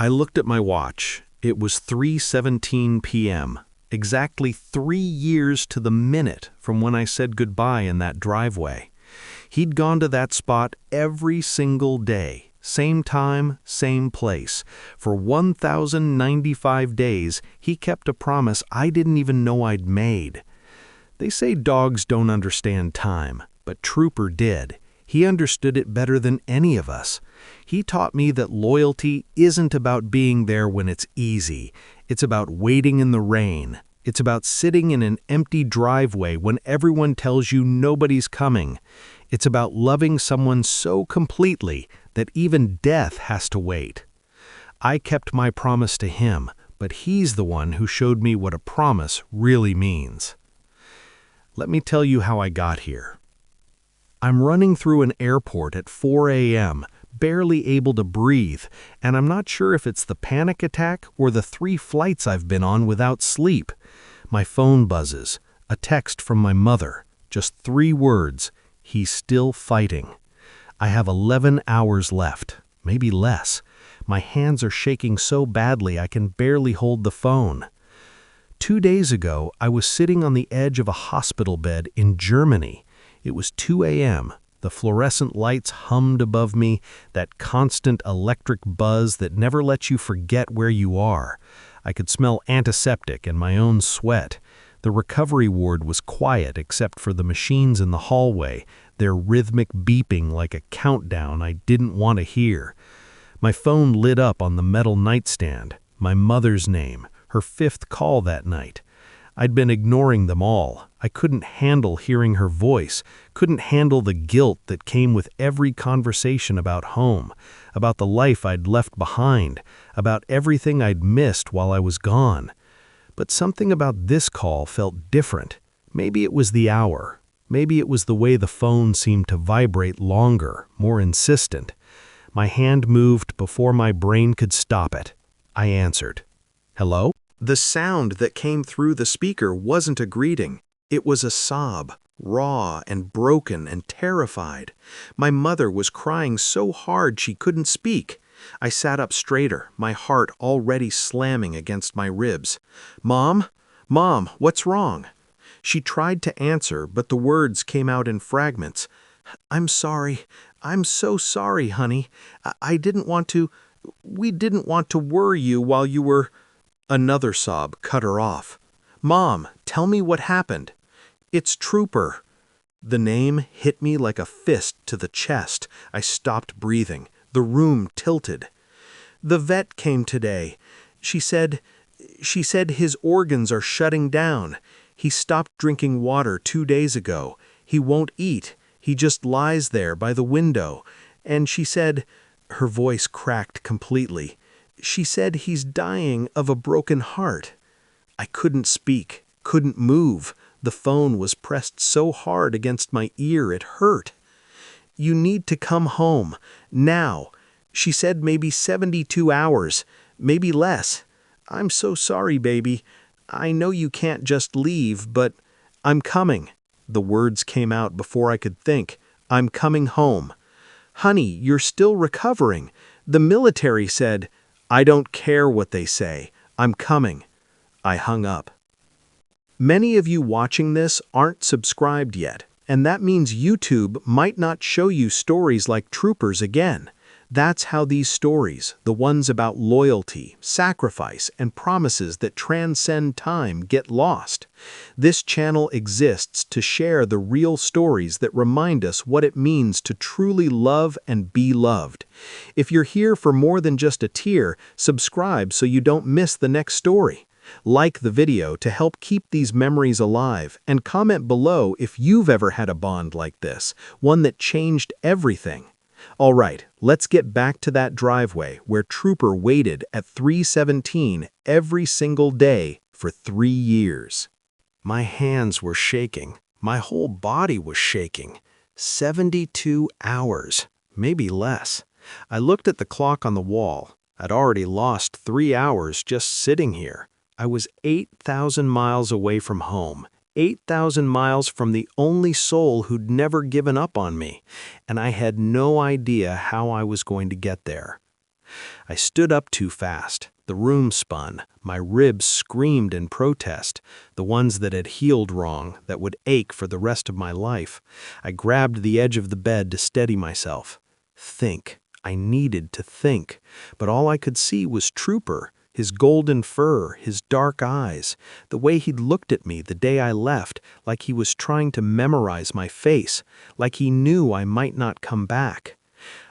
I looked at my watch. It was 3:17 p.m., exactly 3 years to the minute from when I said goodbye in that driveway. He'd gone to that spot every single day, same time, same place. For 1,095 days, he kept a promise I didn't even know I'd made. They say dogs don't understand time, but Trooper did. He understood it better than any of us. He taught me that loyalty isn't about being there when it's easy. It's about waiting in the rain. It's about sitting in an empty driveway when everyone tells you nobody's coming. It's about loving someone so completely that even death has to wait. I kept my promise to him, but he's the one who showed me what a promise really means. Let me tell you how I got here. I'm running through an airport at 4 a.m., barely able to breathe, and I'm not sure if it's the panic attack or the 3 flights I've been on without sleep. My phone buzzes, a text from my mother, just 3 words, "He's still fighting." I have 11 hours left, maybe less. My hands are shaking so badly I can barely hold the phone. 2 days ago, I was sitting on the edge of a hospital bed in Germany. It was 2 a.m. The fluorescent lights hummed above me, that constant electric buzz that never lets you forget where you are. I could smell antiseptic and my own sweat. The recovery ward was quiet except for the machines in the hallway, their rhythmic beeping like a countdown I didn't want to hear. My phone lit up on the metal nightstand, my mother's name, her 5th call that night. I'd been ignoring them all. I couldn't handle hearing her voice, couldn't handle the guilt that came with every conversation about home, about the life I'd left behind, about everything I'd missed while I was gone. But something about this call felt different. Maybe it was the hour. Maybe it was the way the phone seemed to vibrate longer, more insistent. My hand moved before my brain could stop it. I answered. "Hello?" The sound that came through the speaker wasn't a greeting. It was a sob, raw and broken and terrified. My mother was crying so hard she couldn't speak. I sat up straighter, my heart already slamming against my ribs. "Mom? Mom, what's wrong?" She tried to answer, but the words came out in fragments. "I'm sorry. I'm so sorry, honey. I didn't want to... We didn't want to worry you while you were..." Another sob cut her off. "Mom, tell me what happened." "It's Trooper." The name hit me like a fist to the chest. I stopped breathing. The room tilted. "The vet came today. She said his organs are shutting down. He stopped drinking water 2 days ago. He won't eat. He just lies there by the window. And she said..." Her voice cracked completely. "She said he's dying of a broken heart." I couldn't speak, couldn't move. The phone was pressed so hard against my ear it hurt. "You need to come home, now. She said maybe 72 hours, maybe less. I'm so sorry, baby. I know you can't just leave, but I'm coming." The words came out before I could think. "I'm coming home." "Honey, you're still recovering. The military said..." "I don't care what they say. I'm coming." I hung up. Many of you watching this aren't subscribed yet, and that means YouTube might not show you stories like Trooper's again. That's how these stories, the ones about loyalty, sacrifice, and promises that transcend time, get lost. This channel exists to share the real stories that remind us what it means to truly love and be loved. If you're here for more than just a tear, subscribe so you don't miss the next story. Like the video to help keep these memories alive, and comment below if you've ever had a bond like this, one that changed everything. All right, let's get back to that driveway where Trooper waited at 3:17 every single day for 3 years. My hands were shaking. My whole body was shaking. 72 hours, maybe less. I looked at the clock on the wall. I'd already lost 3 hours just sitting here. I was 8,000 miles away from home. 8,000 miles from the only soul who'd never given up on me, and I had no idea how I was going to get there. I stood up too fast. The room spun. My ribs screamed in protest, the ones that had healed wrong, that would ache for the rest of my life. I grabbed the edge of the bed to steady myself. Think. I needed to think. But all I could see was Trooper, his golden fur, his dark eyes, the way he'd looked at me the day I left, like he was trying to memorize my face, like he knew I might not come back.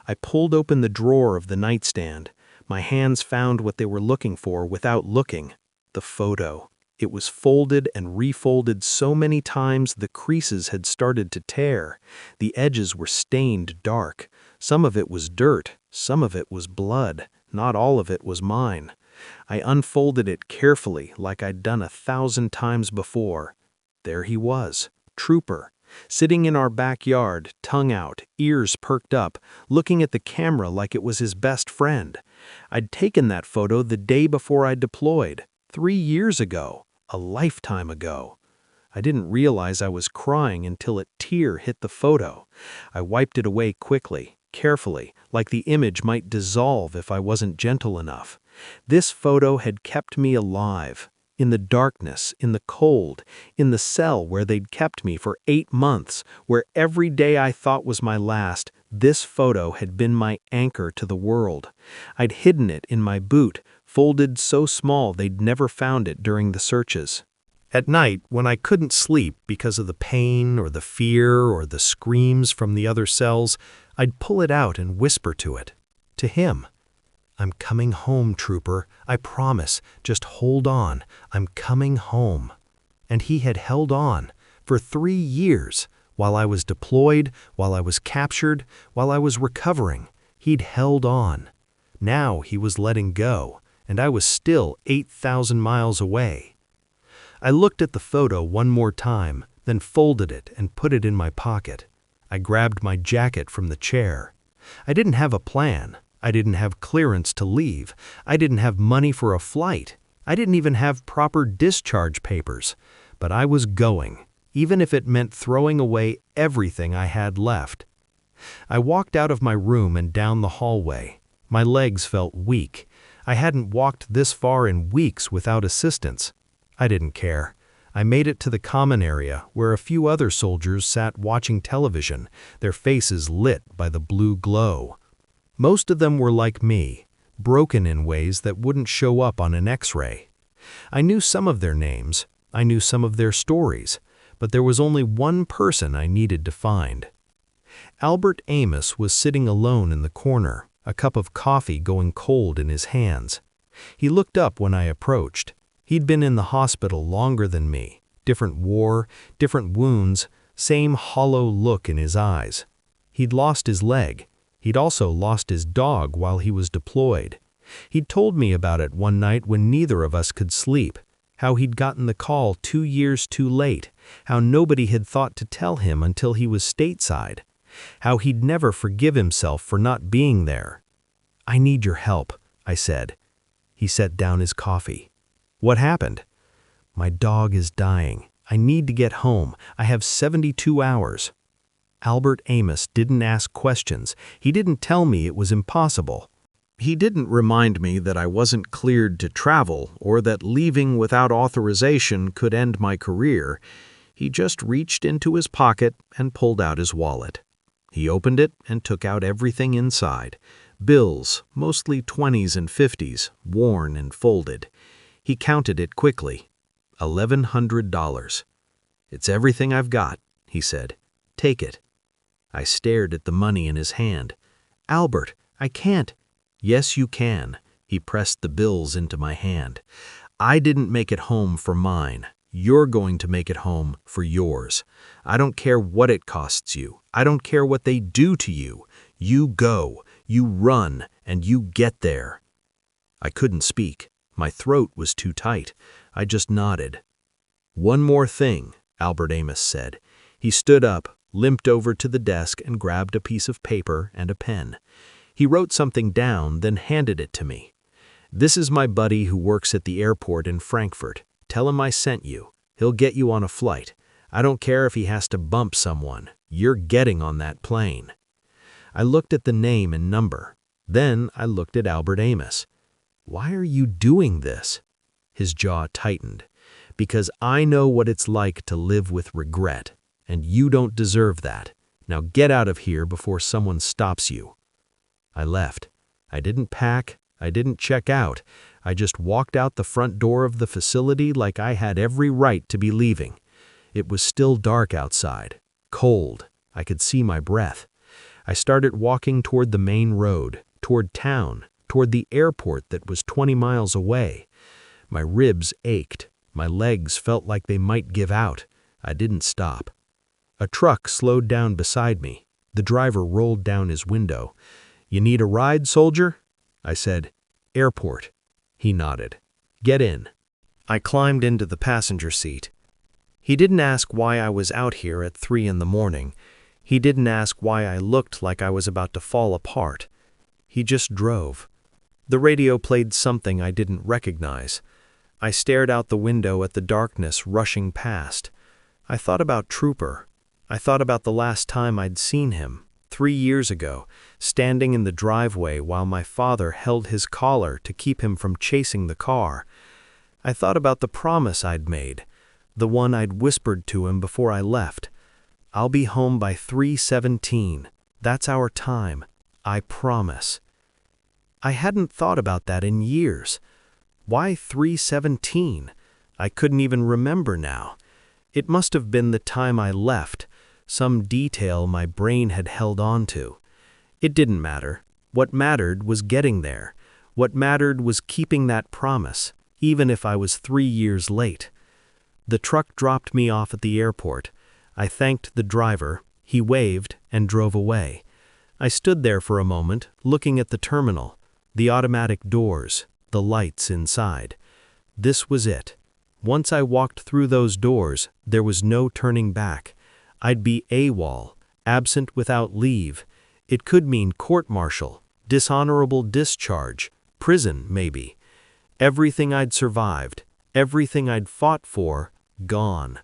I pulled open the drawer of the nightstand. My hands found what they were looking for without looking. The photo. It was folded and refolded so many times the creases had started to tear. The edges were stained dark. Some of it was dirt, some of it was blood. Not all of it was mine. I unfolded it carefully like I'd done 1,000 times before. There he was, Trooper, sitting in our backyard, tongue out, ears perked up, looking at the camera like it was his best friend. I'd taken that photo the day before I deployed, 3 years ago, a lifetime ago. I didn't realize I was crying until a tear hit the photo. I wiped it away quickly, carefully, like the image might dissolve if I wasn't gentle enough. This photo had kept me alive. In the darkness, in the cold, in the cell where they'd kept me for 8 months, where every day I thought was my last, this photo had been my anchor to the world. I'd hidden it in my boot, folded so small they'd never found it during the searches. At night, when I couldn't sleep because of the pain or the fear or the screams from the other cells, I'd pull it out and whisper to it, to him. "I'm coming home, Trooper. I promise. Just hold on. I'm coming home." And he had held on for 3 years. While I was deployed, while I was captured, while I was recovering, he'd held on. Now he was letting go, and I was still 8,000 miles away. I looked at the photo one more time, then folded it and put it in my pocket. I grabbed my jacket from the chair. I didn't have a plan. I didn't have clearance to leave. I didn't have money for a flight. I didn't even have proper discharge papers. But I was going, even if it meant throwing away everything I had left. I walked out of my room and down the hallway. My legs felt weak. I hadn't walked this far in weeks without assistance. I didn't care. I made it to the common area where a few other soldiers sat watching television, their faces lit by the blue glow. Most of them were like me, broken in ways that wouldn't show up on an X-ray. I knew some of their names, I knew some of their stories, but there was only one person I needed to find. Albert Amos was sitting alone in the corner, a cup of coffee going cold in his hands. He looked up when I approached. He'd been in the hospital longer than me, different war, different wounds, same hollow look in his eyes. He'd lost his leg. He'd also lost his dog while he was deployed. He'd told me about it one night when neither of us could sleep, how he'd gotten the call 2 years too late, how nobody had thought to tell him until he was stateside, how he'd never forgive himself for not being there. "I need your help," I said. He set down his coffee. "What happened?" "My dog is dying. I need to get home. I have 72 hours. Albert Amos didn't ask questions. He didn't tell me it was impossible. He didn't remind me that I wasn't cleared to travel or that leaving without authorization could end my career. He just reached into his pocket and pulled out his wallet. He opened it and took out everything inside. Bills, mostly 20s and 50s, worn and folded. He counted it quickly. $1,100. "It's everything I've got," he said. "Take it." I stared at the money in his hand. "Albert, I can't." "Yes, you can." He pressed the bills into my hand. "I didn't make it home for mine. You're going to make it home for yours. I don't care what it costs you. I don't care what they do to you. You go, you run, and you get there." I couldn't speak. My throat was too tight. I just nodded. "One more thing," Albert Amos said. He stood up, limped over to the desk and grabbed a piece of paper and a pen. He wrote something down, then handed it to me. "This is my buddy who works at the airport in Frankfurt. Tell him I sent you. He'll get you on a flight. I don't care if he has to bump someone. You're getting on that plane." I looked at the name and number. Then I looked at Albert Amos. "Why are you doing this?" His jaw tightened. "Because I know what it's like to live with regret, and you don't deserve that. Now get out of here before someone stops you." I left. I didn't pack. I didn't check out. I just walked out the front door of the facility like I had every right to be leaving. It was still dark outside, cold. I could see my breath. I started walking toward the main road, toward town, toward the airport that was 20 miles away. My ribs ached. My legs felt like they might give out. I didn't stop. A truck slowed down beside me. The driver rolled down his window. "You need a ride, soldier?" I said, "Airport." He nodded. "Get in." I climbed into the passenger seat. He didn't ask why I was out here at 3 in the morning. He didn't ask why I looked like I was about to fall apart. He just drove. The radio played something I didn't recognize. I stared out the window at the darkness rushing past. I thought about Trooper. I thought about the last time I'd seen him, 3 years ago, standing in the driveway while my father held his collar to keep him from chasing the car. I thought about the promise I'd made, the one I'd whispered to him before I left. "I'll be home by 3:17. That's our time. I promise." I hadn't thought about that in years. Why 3:17? I couldn't even remember now. It must have been the time I left, some detail my brain had held on to. It didn't matter. What mattered was getting there. What mattered was keeping that promise, even if I was 3 years late. The truck dropped me off at the airport. I thanked the driver. He waved and drove away. I stood there for a moment, looking at the terminal, the automatic doors, the lights inside. This was it. Once I walked through those doors, there was no turning back. I'd be AWOL, absent without leave. It could mean court-martial, dishonorable discharge, prison maybe. Everything I'd survived, everything I'd fought for, gone.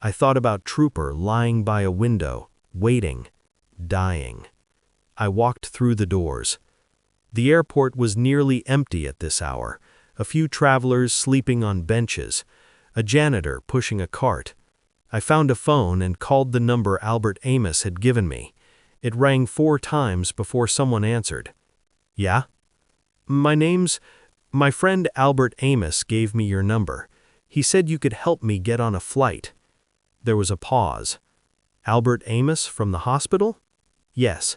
I thought about Trooper lying by a window, waiting, dying. I walked through the doors. The airport was nearly empty at this hour. A few travelers sleeping on benches, a janitor pushing a cart. I found a phone and called the number Albert Amos had given me. It rang 4 times before someone answered. "Yeah?" My friend Albert Amos gave me your number. He said you could help me get on a flight." There was a pause. "Albert Amos from the hospital?" "Yes."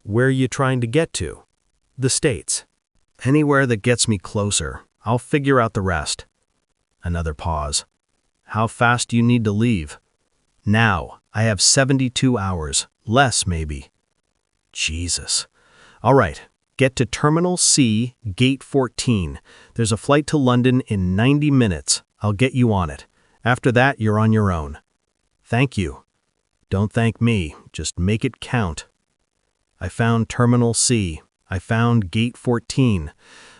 "Where are you trying to get to?" "The States." "Anywhere that gets me closer. I'll figure out the rest." Another pause. "How fast do you need to leave?" "Now. I have 72 hours. Less, maybe." Jesus. "All right. Get to Terminal C, Gate 14. There's a flight to London in 90 minutes. I'll get you on it. After that, you're on your own." "Thank you." "Don't thank me. Just make it count." I found Terminal C. I found Gate 14.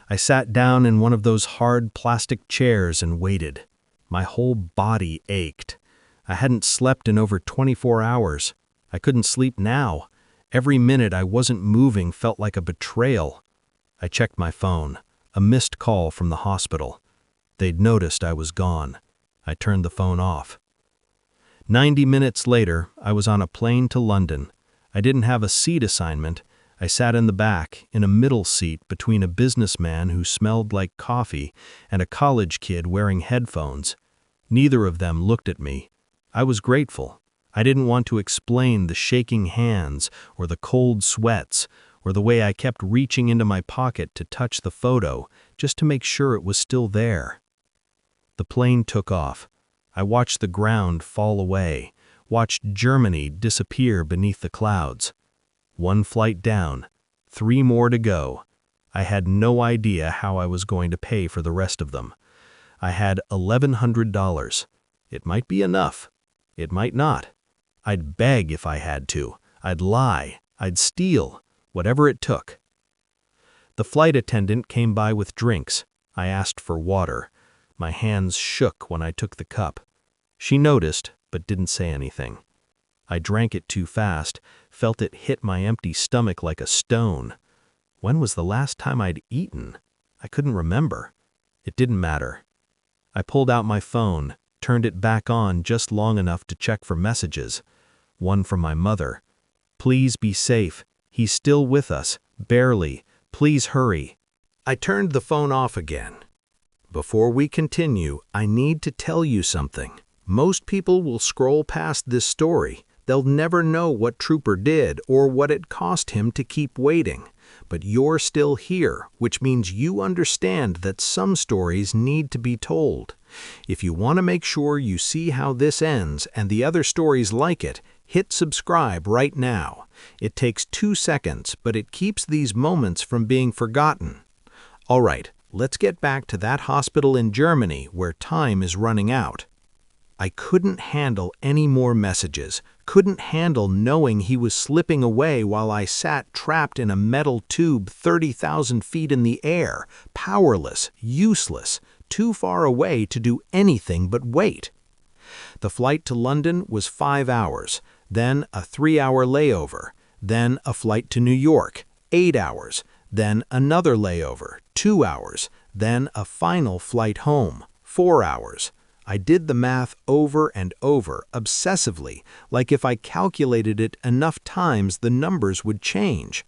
I sat down in one of those hard plastic chairs and waited. My whole body ached. I hadn't slept in over 24 hours. I couldn't sleep now. Every minute I wasn't moving felt like a betrayal. I checked my phone. A missed call from the hospital. They'd noticed I was gone. I turned the phone off. 90 minutes later, I was on a plane to London. I didn't have a seat assignment. I sat in the back, in a middle seat between a businessman who smelled like coffee and a college kid wearing headphones. Neither of them looked at me. I was grateful. I didn't want to explain the shaking hands or the cold sweats or the way I kept reaching into my pocket to touch the photo just to make sure it was still there. The plane took off. I watched the ground fall away, watched Germany disappear beneath the clouds. 1 flight down, 3 more to go. I had no idea how I was going to pay for the rest of them. I had $1,100. It might be enough. It might not. I'd beg if I had to. I'd lie. I'd steal. Whatever it took. The flight attendant came by with drinks. I asked for water. My hands shook when I took the cup. She noticed, but didn't say anything. I drank it too fast, felt it hit my empty stomach like a stone. When was the last time I'd eaten? I couldn't remember. It didn't matter. I pulled out my phone, turned it back on just long enough to check for messages. One from my mother. "Please be safe. He's still with us. Barely. Please hurry." I turned the phone off again. Before we continue, I need to tell you something. Most people will scroll past this story. They'll never know what Trooper did or what it cost him to keep waiting. But you're still here, which means you understand that some stories need to be told. If you want to make sure you see how this ends and the other stories like it, hit subscribe right now. It takes 2 seconds, but it keeps these moments from being forgotten. All right, let's get back to that hospital in Germany where time is running out. I couldn't handle any more messages, couldn't handle knowing he was slipping away while I sat trapped in a metal tube 30,000 feet in the air, powerless, useless, too far away to do anything but wait. The flight to London was 5 hours, then a 3-hour layover, then a flight to New York, 8 hours, then another layover, 2 hours, then a final flight home, 4 hours. I did the math over and over, obsessively, like if I calculated it enough times the numbers would change.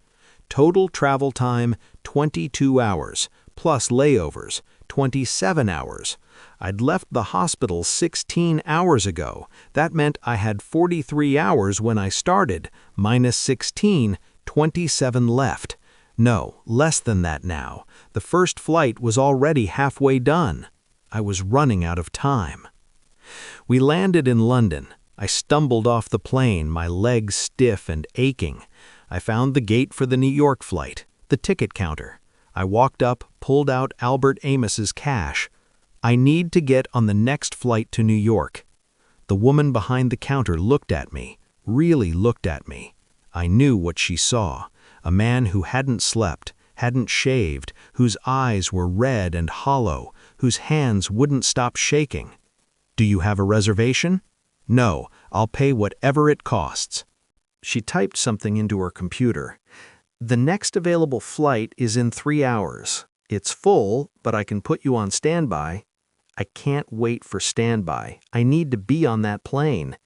Total travel time, 22 hours, plus layovers, 27 hours. I'd left the hospital 16 hours ago. That meant I had 43 hours when I started, minus 16, 27 left. No, less than that now. The first flight was already halfway done. I was running out of time. We landed in London. I stumbled off the plane, my legs stiff and aching. I found the gate for the New York flight, the ticket counter. I walked up, pulled out Albert Amos's cash. I need to get on the next flight to New York. The woman behind the counter looked at me, really looked at me. I knew what she saw. A man who hadn't slept, hadn't shaved, whose eyes were red and hollow, whose hands wouldn't stop shaking. "Do you have a reservation?" "No, I'll pay whatever it costs." She typed something into her computer. "The next available flight is in 3 hours. It's full, but I can put you on standby." "I can't wait for standby. I need to be on that plane."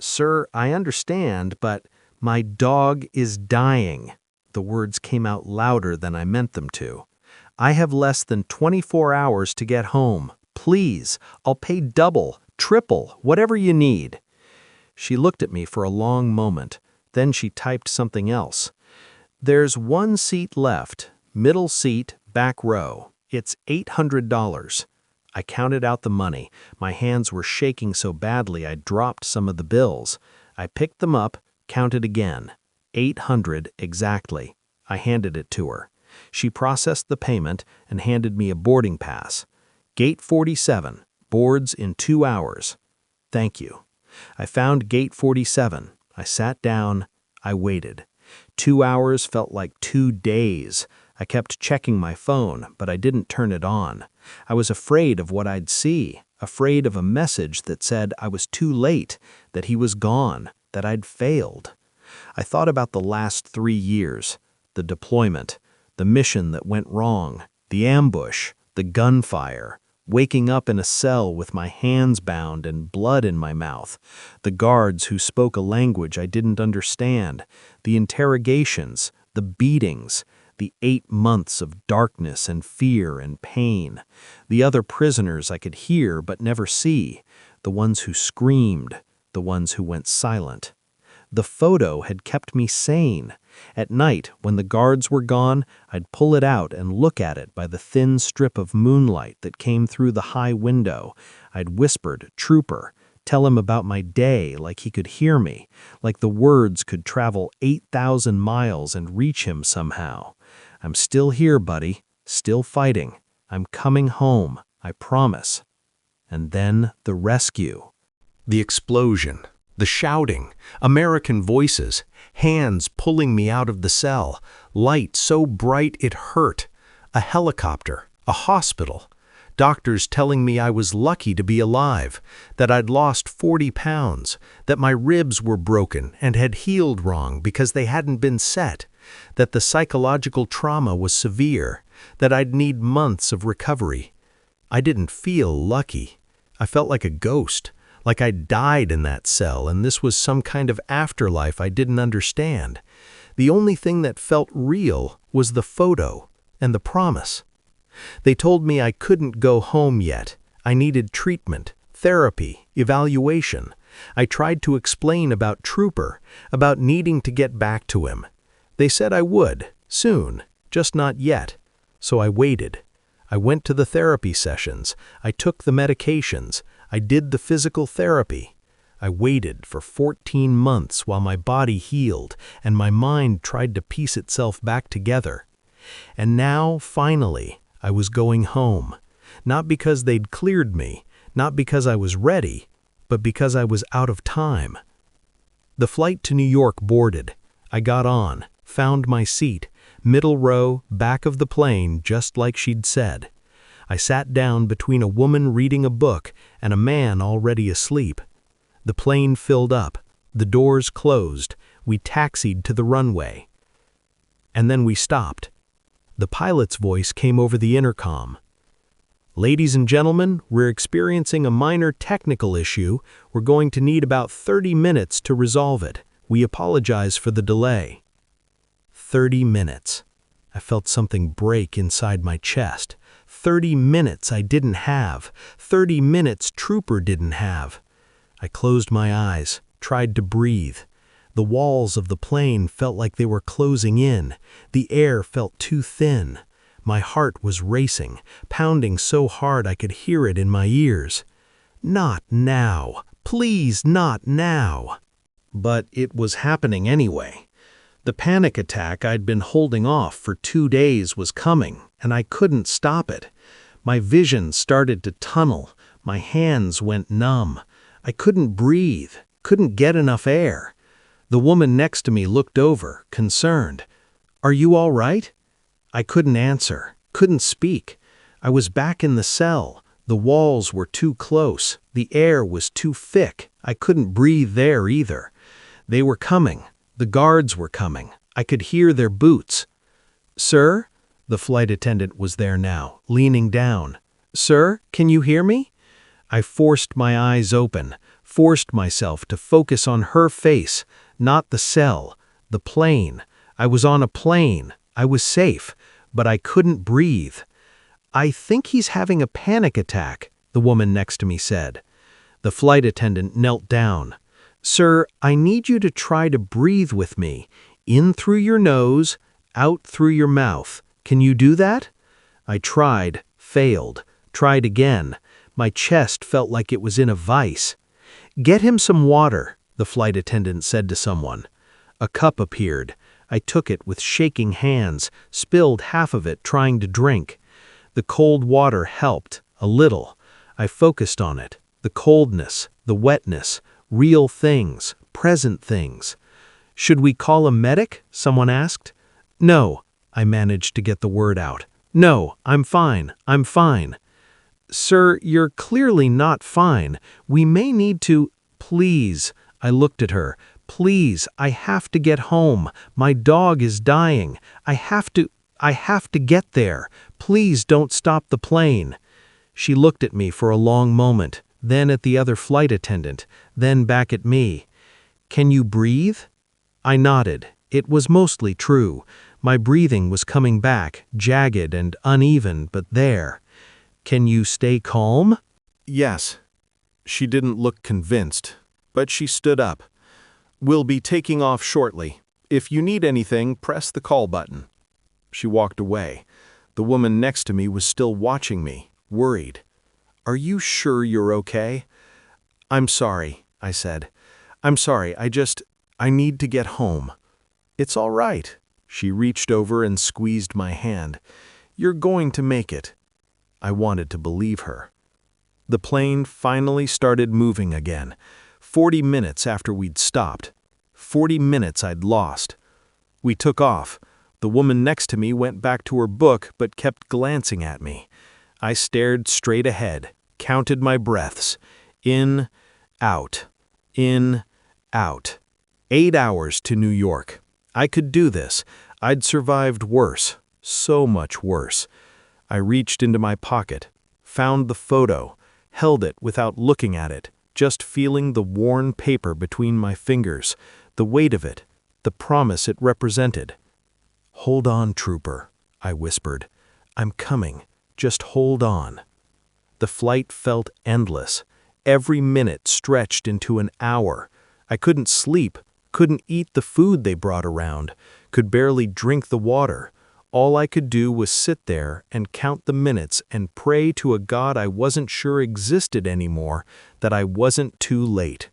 "Sir, I understand, but my dog is dying." The words came out louder than I meant them to. "I have less than 24 hours to get home. Please, I'll pay double, triple, whatever you need." She looked at me for a long moment. Then she typed something else. "There's one seat left, middle seat, back row. It's $800. I counted out the money. My hands were shaking so badly I dropped some of the bills. I picked them up, counted again. 800 exactly. I handed it to her. She processed the payment and handed me a boarding pass. "Gate 47, boards in 2 hours." "Thank you." I found gate 47. I sat down. I waited. 2 hours felt like 2 days. I kept checking my phone, but I didn't turn it on. I was afraid of what I'd see, afraid of a message that said I was too late, that he was gone, that I'd failed. I thought about the last 3 years, the deployment, the mission that went wrong, the ambush, the gunfire, waking up in a cell with my hands bound and blood in my mouth, the guards who spoke a language I didn't understand, the interrogations, the beatings, the 8 months of darkness and fear and pain, the other prisoners I could hear but never see, the ones who screamed, the ones who went silent. The photo had kept me sane. At night, when the guards were gone, I'd pull it out and look at it by the thin strip of moonlight that came through the high window. I'd whispered, "Trooper," tell him about my day like he could hear me, like the words could travel 8,000 miles and reach him somehow. "I'm still here, buddy, still fighting. I'm coming home, I promise." And then the rescue. The explosion. The shouting, American voices, hands pulling me out of the cell, light so bright it hurt, a helicopter, a hospital. Doctors telling me I was lucky to be alive, that I'd lost 40 pounds, that my ribs were broken and had healed wrong because they hadn't been set, that the psychological trauma was severe, that I'd need months of recovery. I didn't feel lucky. I felt like a ghost, like I'd died in that cell, and this was some kind of afterlife I didn't understand. The only thing that felt real was the photo and the promise. They told me I couldn't go home yet. I needed treatment, therapy, evaluation. I tried to explain about Trooper, about needing to get back to him. They said I would, soon, just not yet. So I waited. I went to the therapy sessions. I took the medications. I did the physical therapy. I waited for 14 months while my body healed and my mind tried to piece itself back together. And now, finally, I was going home, not because they'd cleared me, not because I was ready, but because I was out of time. The flight to New York boarded. I got on, found my seat, middle row, back of the plane, just like she'd said. I sat down between a woman reading a book and a man already asleep. The plane filled up. The doors closed. We taxied to the runway. And then we stopped. The pilot's voice came over the intercom. "Ladies and gentlemen, we're experiencing a minor technical issue. We're going to need about 30 minutes to resolve it. We apologize for the delay." 30 minutes. I felt something break inside my chest. 30 minutes I didn't have. 30 minutes Trooper didn't have. I closed my eyes, tried to breathe. The walls of the plane felt like they were closing in. The air felt too thin. My heart was racing, pounding so hard I could hear it in my ears. Not now. Please, not now. But it was happening anyway. The panic attack I'd been holding off for 2 days was coming, and I couldn't stop it. My vision started to tunnel. My hands went numb. I couldn't breathe, couldn't get enough air. The woman next to me looked over, concerned. "Are you all right?" I couldn't answer, couldn't speak. I was back in the cell. The walls were too close. The air was too thick. I couldn't breathe there either. They were coming. The guards were coming. I could hear their boots. "Sir?" The flight attendant was there now, leaning down. "Sir, can you hear me?" I forced my eyes open, forced myself to focus on her face, not the cell, the plane. I was on a plane. I was safe, but I couldn't breathe. "I think he's having a panic attack," the woman next to me said. The flight attendant knelt down. "Sir, I need you to try to breathe with me. In through your nose, out through your mouth. Can you do that?" I tried, failed, tried again. My chest felt like it was in a vice. "Get him some water," the flight attendant said to someone. A cup appeared. I took it with shaking hands, spilled half of it trying to drink. The cold water helped, a little. I focused on it. The coldness, the wetness, real things, present things. "Should we call a medic?" someone asked. "No," I managed to get the word out. "No, I'm fine, I'm fine." "Sir, you're clearly not fine. We may need to—" "Please," I looked at her. "Please, I have to get home. My dog is dying. I have to get there. Please don't stop the plane." She looked at me for a long moment, then at the other flight attendant, then back at me. "Can you breathe?" I nodded. It was mostly true. My breathing was coming back, jagged and uneven, but there. "Can you stay calm?" Yes. She didn't look convinced, but she stood up. "We'll be taking off shortly. If you need anything, press the call button." She walked away. The woman next to me was still watching me, worried. "Are you sure you're okay?" "I'm sorry," I said. "I'm sorry, I need to get home." "It's all right." She reached over and squeezed my hand. "You're going to make it." I wanted to believe her. The plane finally started moving again, 40 minutes after we'd stopped. 40 minutes I'd lost. We took off. The woman next to me went back to her book but kept glancing at me. I stared straight ahead, counted my breaths. In, out, in, out. 8 hours to New York. I could do this. I'd survived worse, so much worse. I reached into my pocket, found the photo, held it without looking at it, just feeling the worn paper between my fingers, the weight of it, the promise it represented. "Hold on, trooper," I whispered. "I'm coming. Just hold on." The flight felt endless. Every minute stretched into an hour. I couldn't sleep, couldn't eat the food they brought around, could barely drink the water. All I could do was sit there and count the minutes and pray to a God I wasn't sure existed anymore that I wasn't too late.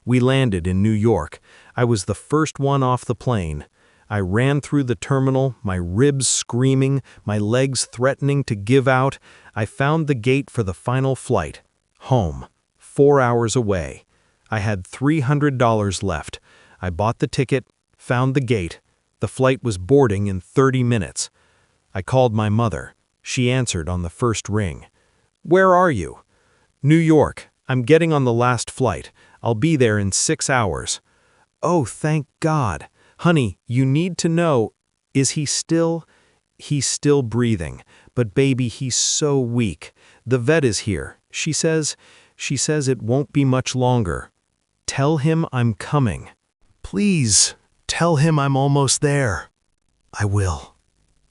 We landed in New York. I was the first one off the plane. I ran through the terminal, my ribs screaming, my legs threatening to give out. I found the gate for the final flight. Home. 4 hours away. I had $300 left. I bought the ticket, found the gate. The flight was boarding in 30 minutes. I called my mother. She answered on the first ring. "Where are you?" "New York. I'm getting on the last flight. I'll be there in 6 hours." "Oh, thank God. Honey, you need to know, is he still?" "He's still breathing, but baby, he's so weak. The vet is here. She says it won't be much longer. Tell him I'm coming. Please, tell him I'm almost there." "I will.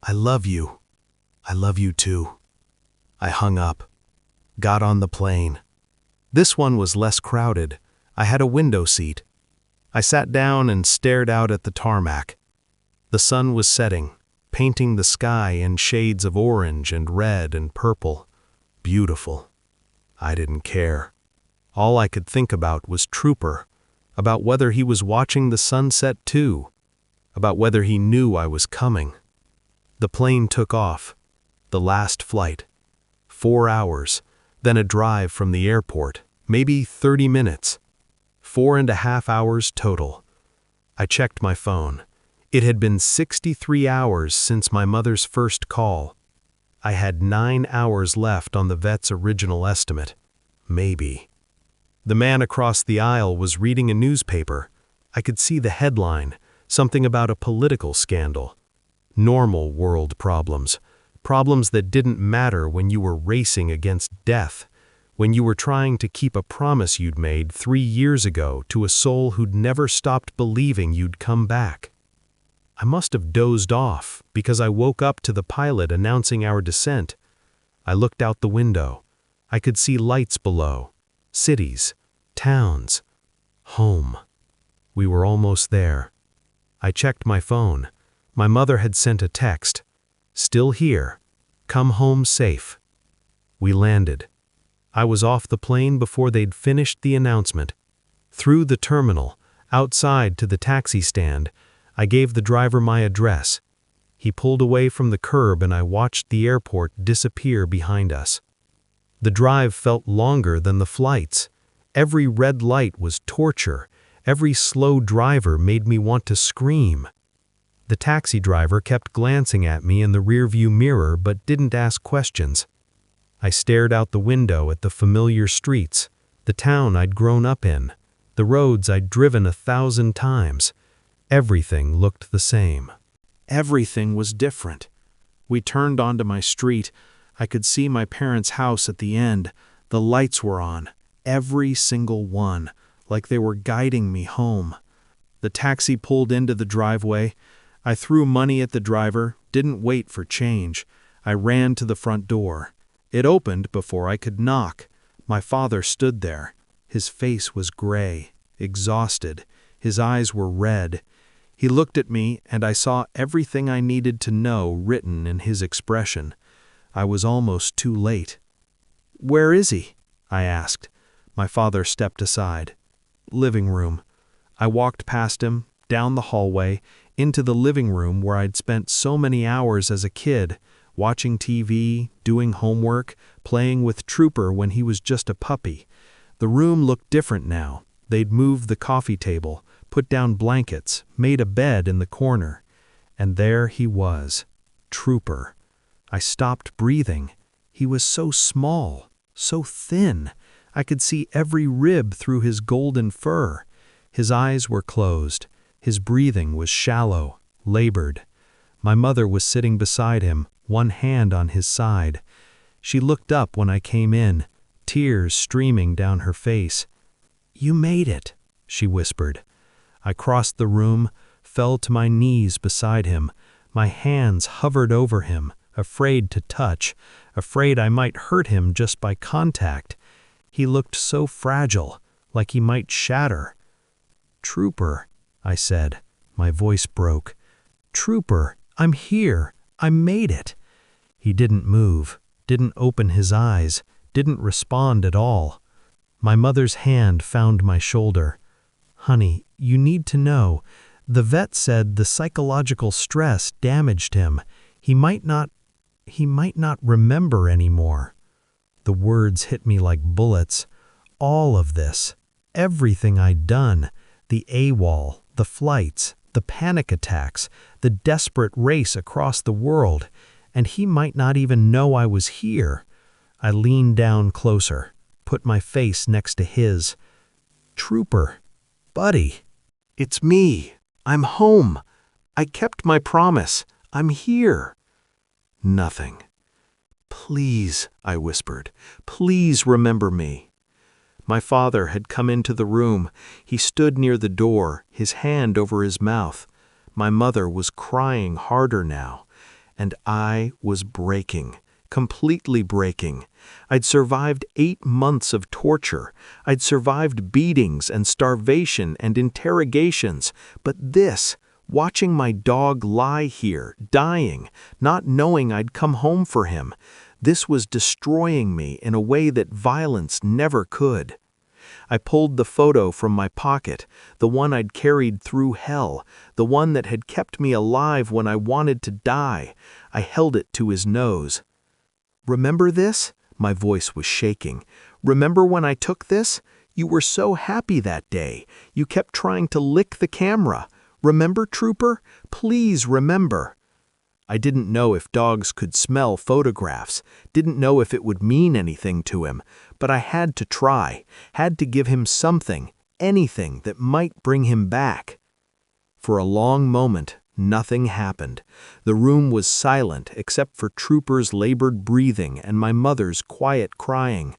I love you. I love you too." I hung up, got on the plane. This one was less crowded. I had a window seat. I sat down and stared out at the tarmac. The sun was setting, painting the sky in shades of orange and red and purple. Beautiful. I didn't care. All I could think about was Trooper, about whether he was watching the sunset too, about whether he knew I was coming. The plane took off. The last flight. 4 hours, then a drive from the airport, maybe 30 minutes. 4.5 hours total. I checked my phone. It had been 63 hours since my mother's first call. I had 9 hours left on the vet's original estimate. Maybe. The man across the aisle was reading a newspaper. I could see the headline, something about a political scandal. Normal world problems. Problems that didn't matter when you were racing against death, when you were trying to keep a promise you'd made 3 years ago to a soul who'd never stopped believing you'd come back. I must have dozed off because I woke up to the pilot announcing our descent. I looked out the window. I could see lights below. Cities. Towns. Home. We were almost there. I checked my phone. My mother had sent a text. "Still here. Come home safe." We landed. I was off the plane before they'd finished the announcement. Through the terminal, outside to the taxi stand, I gave the driver my address. He pulled away from the curb and I watched the airport disappear behind us. The drive felt longer than the flights. Every red light was torture. Every slow driver made me want to scream. The taxi driver kept glancing at me in the rearview mirror but didn't ask questions. I stared out the window at the familiar streets, the town I'd grown up in, the roads I'd driven 1,000 times. Everything looked the same. Everything was different. We turned onto my street. I could see my parents' house at the end. The lights were on, every single one, like they were guiding me home. The taxi pulled into the driveway. I threw money at the driver, didn't wait for change. I ran to the front door. It opened before I could knock. My father stood there. His face was gray, exhausted. His eyes were red. He looked at me, and I saw everything I needed to know written in his expression. I was almost too late. "Where is he?" I asked. My father stepped aside. "Living room." I walked past him, down the hallway, into the living room where I'd spent so many hours as a kid, watching TV, doing homework, playing with Trooper when he was just a puppy. The room looked different now. They'd moved the coffee table, put down blankets, made a bed in the corner. And there he was, Trooper. I stopped breathing. He was so small, so thin. I could see every rib through his golden fur. His eyes were closed. His breathing was shallow, labored. My mother was sitting beside him, one hand on his side. She looked up when I came in, tears streaming down her face. "You made it," she whispered. I crossed the room, fell to my knees beside him. My hands hovered over him, afraid to touch, afraid I might hurt him just by contact. He looked so fragile, like he might shatter. "Trooper," I said. My voice broke. "Trooper, I'm here. I made it." He didn't move, didn't open his eyes, didn't respond at all. My mother's hand found my shoulder. "Honey, you need to know. The vet said the psychological stress damaged him. He might not remember anymore." The words hit me like bullets. All of this, everything I'd done, the AWOL, the flights, the panic attacks, the desperate race across the world, and he might not even know I was here. I leaned down closer, put my face next to his. "Trooper, buddy, it's me. I'm home. I kept my promise. I'm here." Nothing. "Please," I whispered, "please remember me." My father had come into the room. He stood near the door, his hand over his mouth. My mother was crying harder now, and I was breaking, completely breaking. I'd survived 8 months of torture. I'd survived beatings and starvation and interrogations, but this, watching my dog lie here, dying, not knowing I'd come home for him, this was destroying me in a way that violence never could. I pulled the photo from my pocket, the one I'd carried through hell, the one that had kept me alive when I wanted to die. I held it to his nose. "Remember this?" My voice was shaking. "Remember when I took this? You were so happy that day. You kept trying to lick the camera. Remember, Trooper? Please remember." I didn't know if dogs could smell photographs, didn't know if it would mean anything to him, but I had to try, had to give him something, anything that might bring him back. For a long moment, nothing happened. The room was silent except for Trooper's labored breathing and my mother's quiet crying.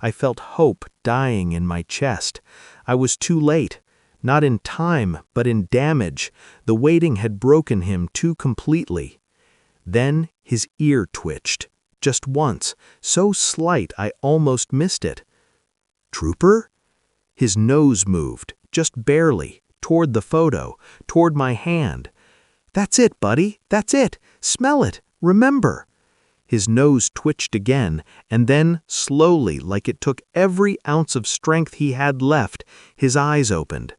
I felt hope dying in my chest. I was too late. Not in time, but in damage. The waiting had broken him too completely. Then his ear twitched, just once, so slight I almost missed it. "Trooper?" His nose moved, just barely, toward the photo, toward my hand. "That's it, buddy, that's it. Smell it, remember." His nose twitched again, and then, slowly, like it took every ounce of strength he had left, his eyes opened.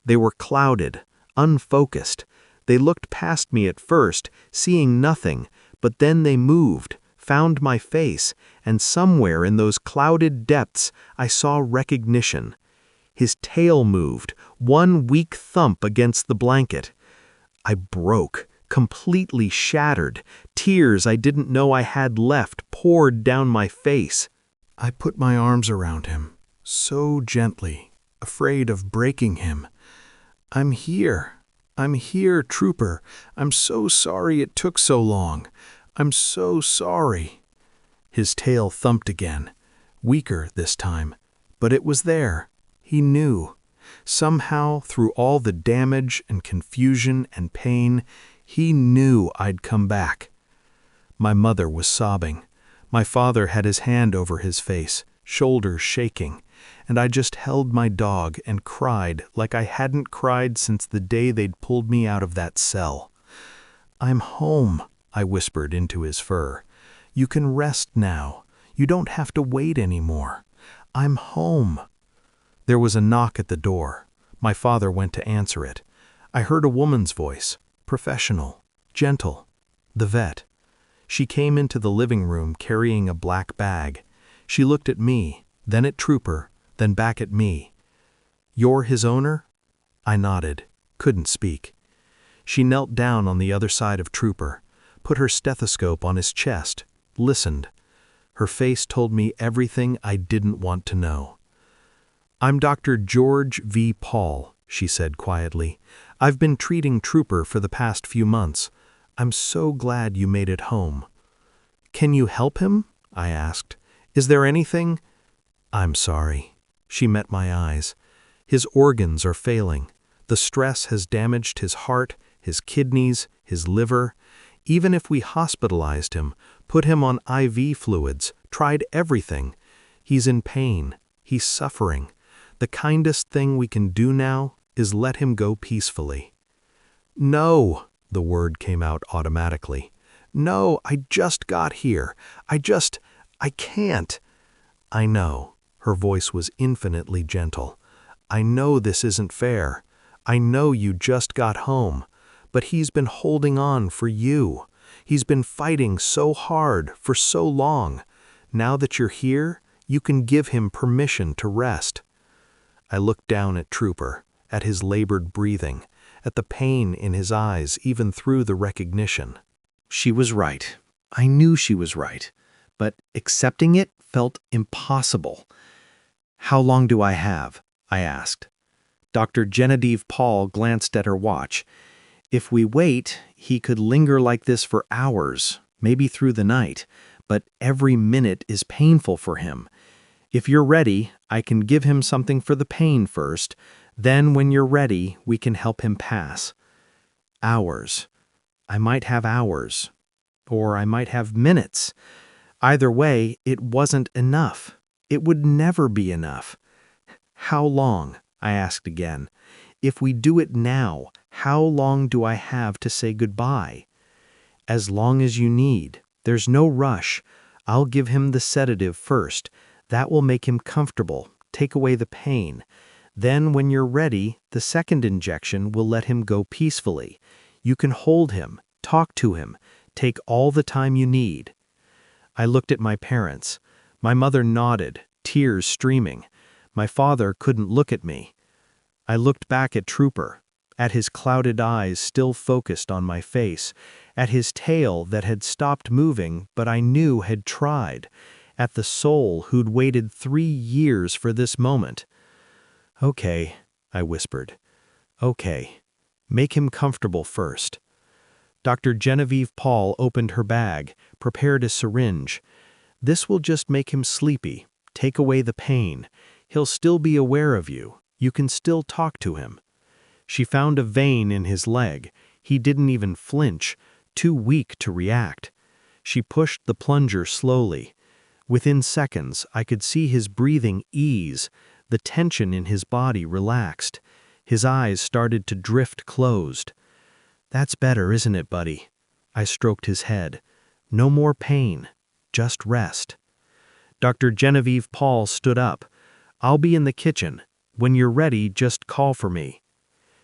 They were clouded, unfocused. They looked past me at first, seeing nothing, but then they moved, found my face, and somewhere in those clouded depths I saw recognition. His tail moved, one weak thump against the blanket. I broke, completely shattered. Tears I didn't know I had left poured down my face. I put my arms around him, so gently, afraid of breaking him. "I'm here. I'm here, Trooper. I'm so sorry it took so long. I'm so sorry." His tail thumped again, weaker this time, but it was there. He knew. Somehow, through all the damage and confusion and pain, he knew I'd come back. My mother was sobbing. My father had his hand over his face, shoulders shaking, and I just held my dog and cried like I hadn't cried since the day they'd pulled me out of that cell. "I'm home," I whispered into his fur. "You can rest now. You don't have to wait anymore. I'm home." There was a knock at the door. My father went to answer it. I heard a woman's voice, professional, gentle. The vet. She came into the living room carrying a black bag. She looked at me, then at Trooper, then back at me. "You're his owner?" I nodded, couldn't speak. She knelt down on the other side of Trooper, put her stethoscope on his chest, listened. Her face told me everything I didn't want to know. "I'm Dr. George V. Paul," she said quietly. "I've been treating Trooper for the past few months. I'm so glad you made it home." "Can you help him?" I asked. "Is there anything—" "I'm sorry." She met my eyes. "His organs are failing. The stress has damaged his heart, his kidneys, his liver. Even if we hospitalized him, put him on IV fluids, tried everything, he's in pain, he's suffering. The kindest thing we can do now is let him go peacefully." "No," the word came out automatically. "No, I just got here. I can't." "I know." Her voice was infinitely gentle. "I know this isn't fair. I know you just got home. But he's been holding on for you. He's been fighting so hard for so long. Now that you're here, you can give him permission to rest." I looked down at Trooper, at his labored breathing, at the pain in his eyes even through the recognition. She was right. I knew she was right. But accepting it felt impossible. "How long do I have?" I asked. Dr. Genevieve Paul glanced at her watch. "If we wait, he could linger like this for hours, maybe through the night, but every minute is painful for him. If you're ready, I can give him something for the pain first. Then when you're ready, we can help him pass." Hours. I might have hours. Or I might have minutes. Either way, it wasn't enough. It would never be enough. "How long?" I asked again. "If we do it now, how long do I have to say goodbye?" "As long as you need. There's no rush. I'll give him the sedative first. That will make him comfortable, take away the pain. Then when you're ready, the second injection will let him go peacefully. You can hold him, talk to him, take all the time you need." I looked at my parents. My mother nodded, tears streaming. My father couldn't look at me. I looked back at Trooper, at his clouded eyes still focused on my face, at his tail that had stopped moving but I knew had tried, at the soul who'd waited 3 years for this moment. "Okay," I whispered. "Okay. Make him comfortable first." Dr. Genevieve Paul opened her bag, prepared a syringe. "This will just make him sleepy, take away the pain. He'll still be aware of you. You can still talk to him." She found a vein in his leg. He didn't even flinch, too weak to react. She pushed the plunger slowly. Within seconds, I could see his breathing ease, the tension in his body relaxed. His eyes started to drift closed. "That's better, isn't it, buddy?" I stroked his head. "No more pain, just rest." Dr. Genevieve Paul stood up. "I'll be in the kitchen. When you're ready, just call for me."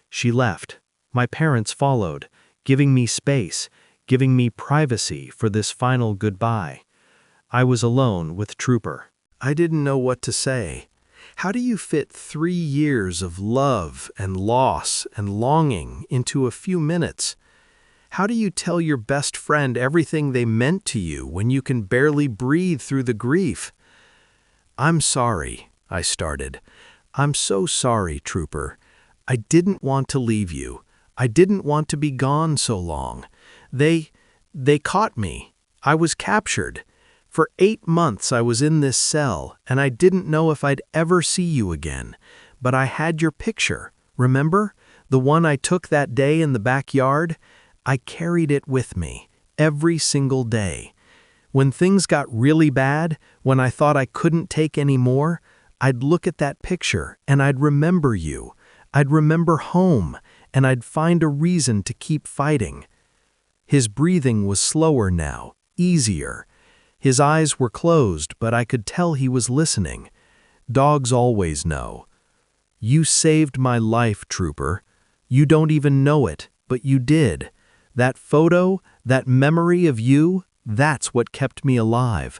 She left. My parents followed, giving me space, giving me privacy for this final goodbye. I was alone with Trooper. I didn't know what to say. How do you fit 3 years of love and loss and longing into a few minutes? How do you tell your best friend everything they meant to you when you can barely breathe through the grief? "I'm sorry," I started. "I'm so sorry, Trooper. I didn't want to leave you. I didn't want to be gone so long. They caught me. I was captured. For 8 months I was in this cell, and I didn't know if I'd ever see you again. But I had your picture, remember? The one I took that day in the backyard? I carried it with me, every single day. When things got really bad, when I thought I couldn't take any more, I'd look at that picture and I'd remember you. I'd remember home, and I'd find a reason to keep fighting." His breathing was slower now, easier. His eyes were closed, but I could tell he was listening. Dogs always know. "You saved my life, Trooper. You don't even know it, but you did. That photo, that memory of you, that's what kept me alive.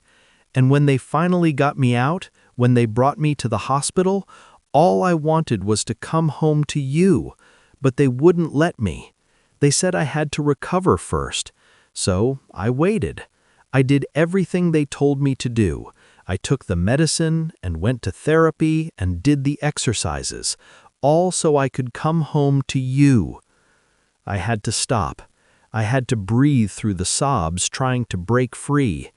And when they finally got me out, when they brought me to the hospital, all I wanted was to come home to you, but they wouldn't let me. They said I had to recover first. So I waited. I did everything they told me to do. I took the medicine and went to therapy and did the exercises, all so I could come home to you. I had to stop. I had to breathe through the sobs trying to break free.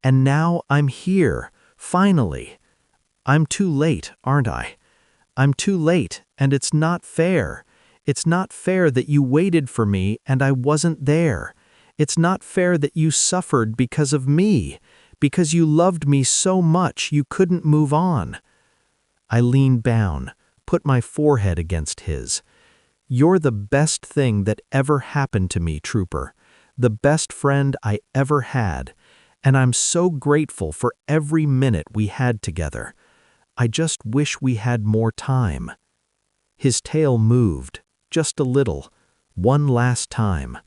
And now I'm here, finally. I'm too late, aren't I? I'm too late, and it's not fair. It's not fair that you waited for me and I wasn't there. It's not fair that you suffered because of me, because you loved me so much you couldn't move on. I leaned down, put my forehead against his. You're the best thing that ever happened to me, Trooper, the best friend I ever had, and I'm so grateful for every minute we had together. I just wish we had more time. His tail moved, just a little, one last time.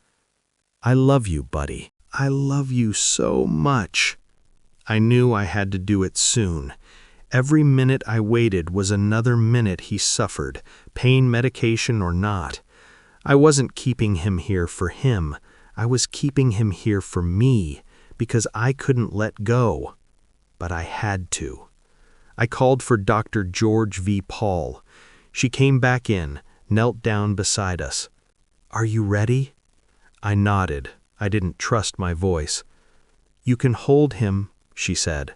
I love you, buddy. I love you so much. I knew I had to do it soon. Every minute I waited was another minute he suffered, pain medication or not. I wasn't keeping him here for him. I was keeping him here for me, because I couldn't let go. But I had to. I called for Dr. George V. Paul. She came back in, knelt down beside us. "Are you ready?" I nodded. I didn't trust my voice. "You can hold him," she said.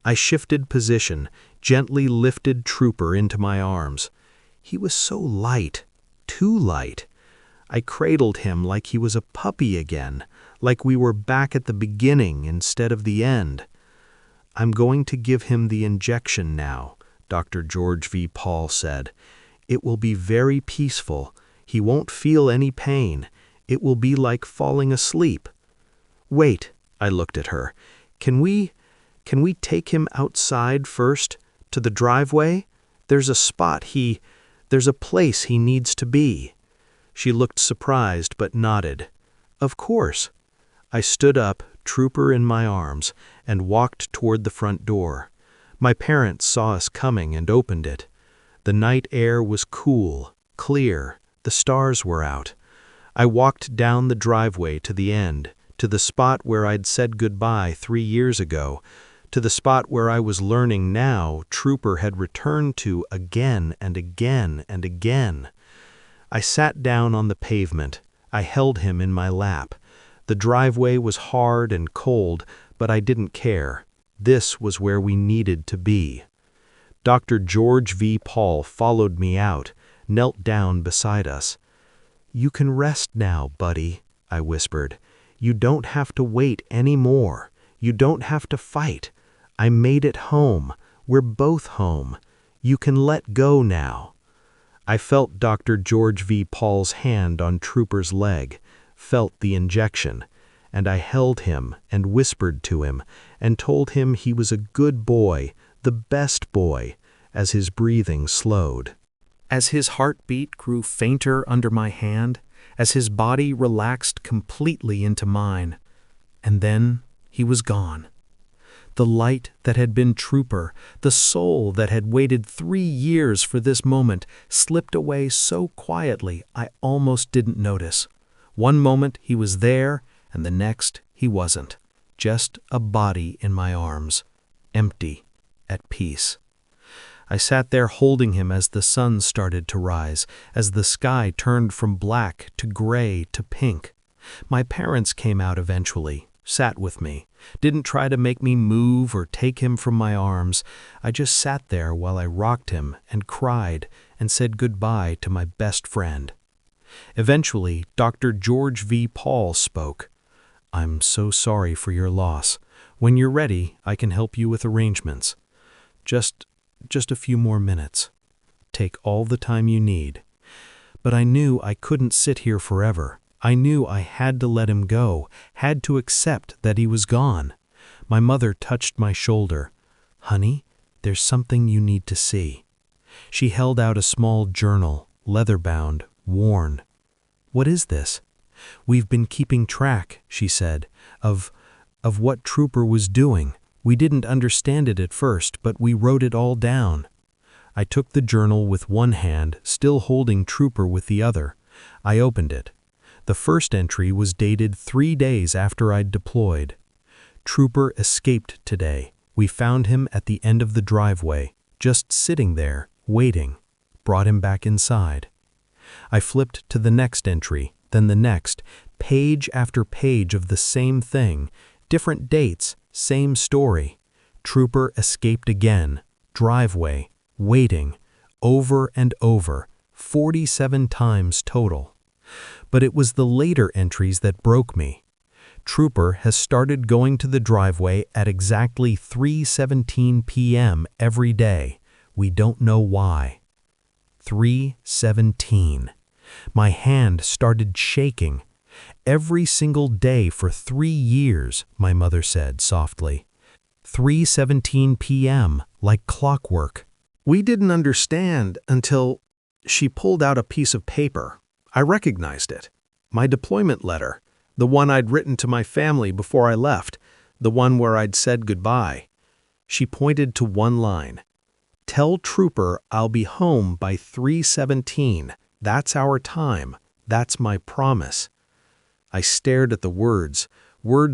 I shifted position, gently lifted Trooper into my arms. He was so light, too light. I cradled him like he was a puppy again, like we were back at the beginning instead of the end. "I'm going to give him the injection now," Dr. George V. Paul said. "It will be very peaceful. He won't feel any pain. It will be like falling asleep." "Wait," I looked at her. Can we take him outside first, to the driveway? There's a place he needs to be." She looked surprised but nodded. "Of course." I stood up, Trooper in my arms, and walked toward the front door. My parents saw us coming and opened it. The night air was cool, clear, the stars were out. I walked down the driveway to the end, to the spot where I'd said goodbye 3 years ago, to the spot where I was learning now Trooper had returned to again and again and again. I sat down on the pavement. I held him in my lap. The driveway was hard and cold, but I didn't care. This was where we needed to be. Dr. George V. Paul followed me out, knelt down beside us. "You can rest now, buddy," I whispered. "You don't have to wait anymore. You don't have to fight. I made it home. We're both home. You can let go now." I felt Dr. George V. Paul's hand on Trooper's leg, felt the injection, and I held him and whispered to him and told him he was a good boy, the best boy, as his breathing slowed. As his heartbeat grew fainter under my hand, as his body relaxed completely into mine, and then he was gone. The light that had been Trooper, the soul that had waited 3 years for this moment, slipped away so quietly I almost didn't notice. One moment he was there, and the next he wasn't. Just a body in my arms, empty, at peace. I sat there holding him as the sun started to rise, as the sky turned from black to gray to pink. My parents came out eventually, sat with me, didn't try to make me move or take him from my arms. I just sat there while I rocked him and cried and said goodbye to my best friend. Eventually, Dr. George V. Paul spoke. "I'm so sorry for your loss. When you're ready, I can help you with arrangements. Just a few more minutes. Take all the time you need." But I knew I couldn't sit here forever. I knew I had to let him go, had to accept that he was gone. My mother touched my shoulder. "Honey, there's something you need to see." She held out a small journal, leather-bound, worn. "What is this?" "We've been keeping track," she said, of what Trooper was doing. We didn't understand it at first, but we wrote it all down." I took the journal with one hand, still holding Trooper with the other. I opened it. The first entry was dated 3 days after I'd deployed. Trooper escaped today. We found him at the end of the driveway, just sitting there, waiting. Brought him back inside. I flipped to the next entry, then the next, page after page of the same thing, different dates, same story. Trooper escaped again, driveway, waiting, over and over, 47 times total. But it was the later entries that broke me. Trooper has started going to the driveway at exactly 3:17 p.m. every day. We don't know why. 3:17. My hand started shaking. Every single day for 3 years, my mother said softly. 3:17 p.m., like clockwork. We didn't understand until she pulled out a piece of paper. I recognized it. My deployment letter, the one I'd written to my family before I left, the one where I'd said goodbye. She pointed to one line. Tell Trooper I'll be home by 3:17. That's our time. That's my promise. I stared at the words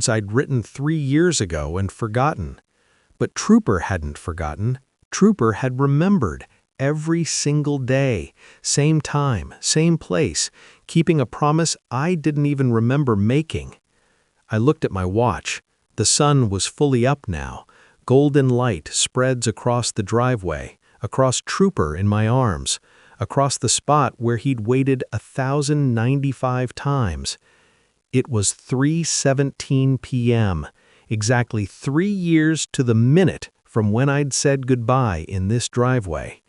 I'd written 3 years ago and forgotten. But Trooper hadn't forgotten. Trooper had remembered every single day, same time, same place, keeping a promise I didn't even remember making. I looked at my watch. The sun was fully up now. Golden light spreads across the driveway, across Trooper in my arms, across the spot where he'd waited 1,095 times. It was 3:17 p.m., exactly 3 years to the minute from when I'd said goodbye in this driveway.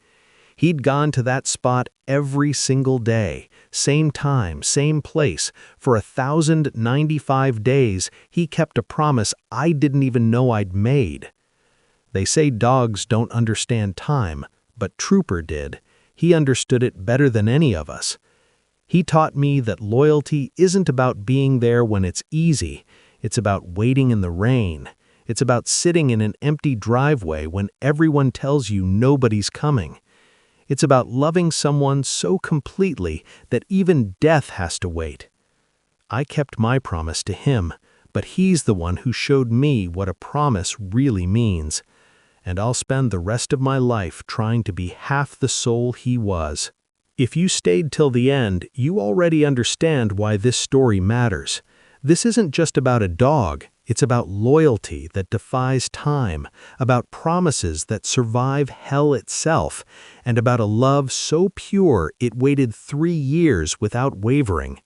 He'd gone to that spot every single day, same time, same place. For 1,095 days, he kept a promise I didn't even know I'd made. They say dogs don't understand time, but Trooper did. He understood it better than any of us. He taught me that loyalty isn't about being there when it's easy. It's about waiting in the rain. It's about sitting in an empty driveway when everyone tells you nobody's coming. It's about loving someone so completely that even death has to wait. I kept my promise to him, but he's the one who showed me what a promise really means. And I'll spend the rest of my life trying to be half the soul he was. If you stayed till the end, you already understand why this story matters. This isn't just about a dog. It's about loyalty that defies time, about promises that survive hell itself, and about a love so pure it waited 3 years without wavering.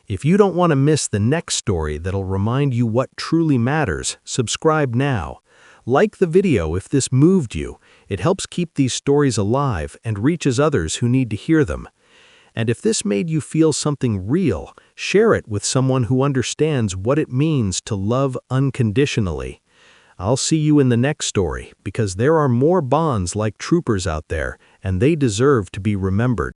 If you don't want to miss the next story that'll remind you what truly matters, subscribe now. Like the video if this moved you. It helps keep these stories alive and reaches others who need to hear them. And if this made you feel something real, share it with someone who understands what it means to love unconditionally. I'll see you in the next story because there are more bonds like Troopers out there, and they deserve to be remembered.